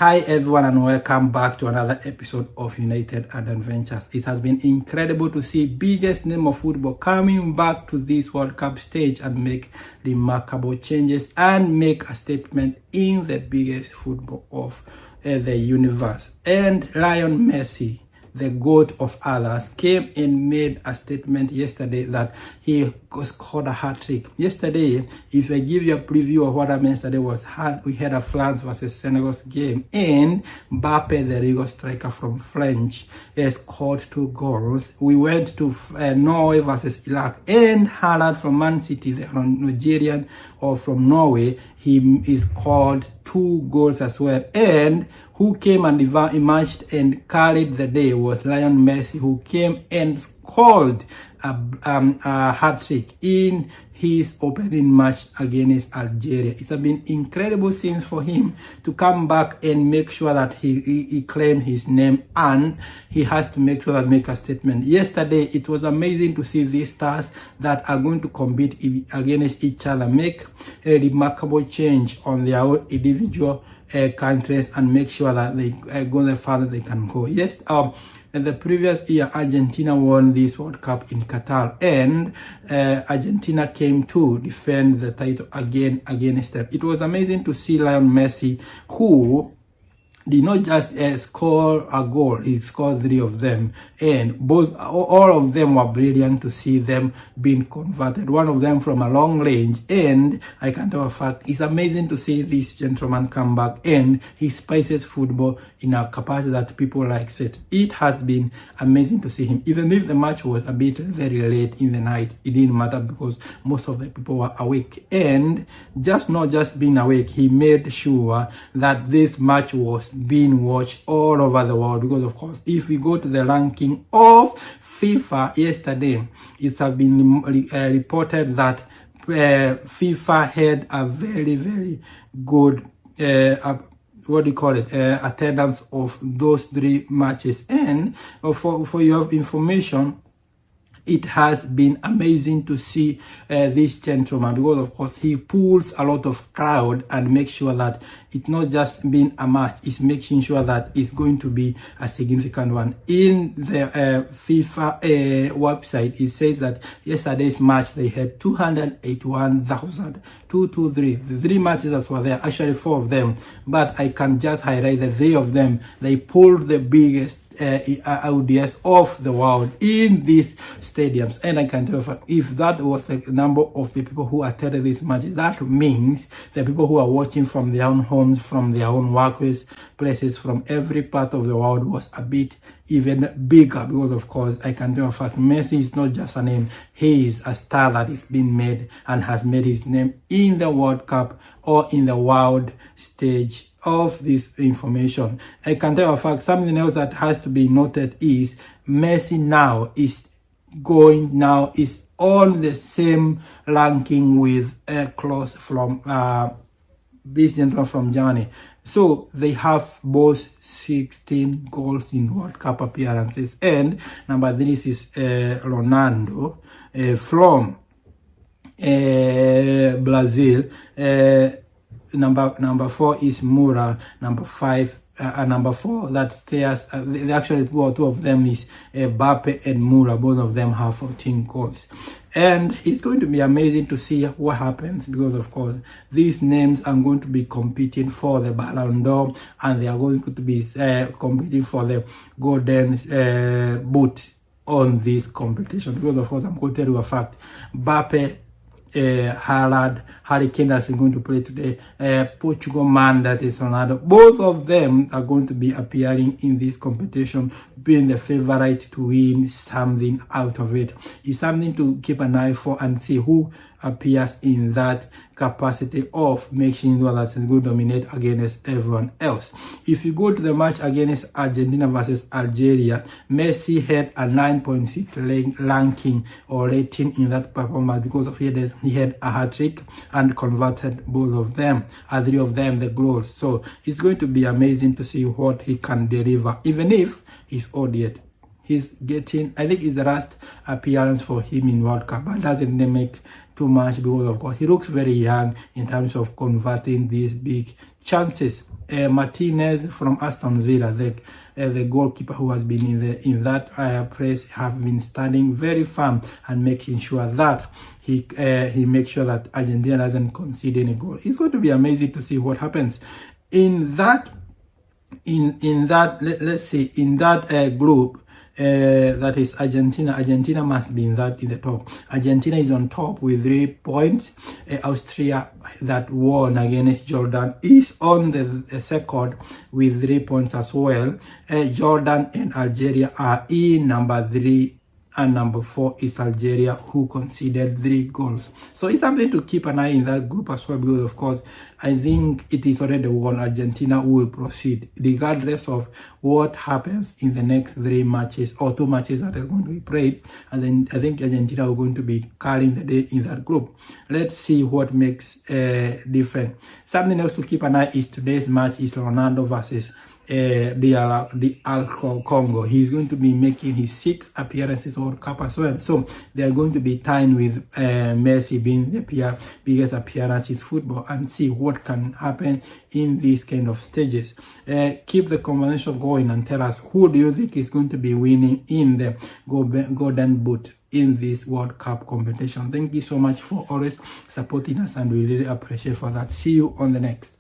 Hi everyone and welcome back to another episode of United and Adventures. It has been incredible to see biggest name of football coming back to this World Cup stage and make remarkable changes and make a statement in the biggest football of the universe. And Lionel Messi, the GOAT of others, came and made a statement yesterday that he scored a hat-trick. Yesterday, if I give you a preview of what I meant yesterday, we had a France versus Senegal's game, and Mbappe, the legal striker from French, scored 2 goals. We went to Norway versus Iraq, and Hatrick from Man City, the Nigerian or from Norway, he scored 2 goals as well. And who came and emerged and carried the day was Lionel Messi, who came and scored a hat-trick in his opening match against Algeria. It has been incredible scenes for him to come back and make sure that he claimed his name, and he has to make sure that make a statement. Yesterday, it was amazing to see these stars that are going to compete against each other, make a remarkable change on their own individual countries and make sure that they go the farther they can go. Yes, in the previous year, Argentina won this World Cup in Qatar, and Argentina came to defend the title again against them. It was amazing to see Lionel Messi, who did not just score a goal, he scored 3 of them, and all of them were brilliant to see them being converted, one of them from a long range. And I can tell a fact, it's amazing to see this gentleman come back and he spices football in a capacity that people like it. It has been amazing to see him. Even if the match was a bit very late in the night, it didn't matter because most of the people were awake, and not just being awake, he made sure that this match was being watched all over the world. Because of course, if we go to the ranking of FIFA yesterday, it has been reported that FIFA had a very good attendance of those 3 matches. And for your information, it has been amazing to see this gentleman, because of course he pulls a lot of crowd and makes sure that it's not just being a match, it's making sure that it's going to be a significant one. In the FIFA website, it says that yesterday's match they had 281,000, 223. The 3 matches that were there, actually 4 of them, but I can just highlight the 3 of them. They pulled the biggest audience of the world in these stadiums. And I can tell you, if that was the number of the people who attended these matches, that means the people who are watching from their own homes, from their own workplaces, from every part of the world was a bit even bigger. Because of course, I can tell you, fact, Messi is not just a name, he is a star that is being made and has made his name in the World Cup or in the world stage of this information. I can tell you a fact, something else that has to be noted is Messi now is on the same ranking with Klose from this gentleman from Germany. So they have both 16 goals in World Cup appearances, and number 3 is Ronaldo from Brazil. Number 4 is Mura. Number 5 and number 4 that stays. Actually, 2 of them is Mbappe and Mura. Both of them have 14 goals. And it's going to be amazing to see what happens, because of course these names are going to be competing for the Ballon d'Or, and they are going to be competing for the Golden Boot on this competition. Because of course, I'm going to tell you a fact, Mbappe, Harry Kane is going to play today, Portugal man, that is Ronaldo, both of them are going to be appearing in this competition, being the favorite to win something out of it. It's something to keep an eye for and see who appears in that capacity of making sure that it's going to dominate against everyone else. If you go to the match against Argentina versus Algeria, Messi had a 9.6 ranking or rating in that performance, because of he had a hat-trick and converted both of them, 3 of them the goals. So it's going to be amazing to see what he can deliver, even if he's old yet. He's getting, I think it's the last appearance for him in World Cup, but doesn't make too much, because of course he looks very young in terms of converting these big chances. Martinez from Aston Villa, the goalkeeper who has been in that press, have been standing very firm and making sure that he makes sure that Argentina doesn't concede any goal. It's going to be amazing to see what happens in that group. That is Argentina. Argentina must be in the top. Argentina is on top with 3 points. Austria, that won against Jordan, is on the second with 3 points as well. Jordan and Algeria are in number 3. And number 4 is Algeria, who conceded 3 goals. So it's something to keep an eye in that group as well, because of course I think it is already won. Argentina will proceed regardless of what happens in the next 3 matches or 2 matches that are going to be played. And then I think Argentina are going to be carrying the day in that group. Let's see what makes different. Something else to keep an eye is today's match is Ronaldo versus the Congo. He's going to be making his 6th appearances World Cup as well. So they are going to be tying with Messi being the biggest appearance in football, and see what can happen in these kind of stages. Keep the conversation going and tell us, who do you think is going to be winning in the Golden Boot in this World Cup competition? Thank you so much for always supporting us, and we really appreciate for that. See you on the next.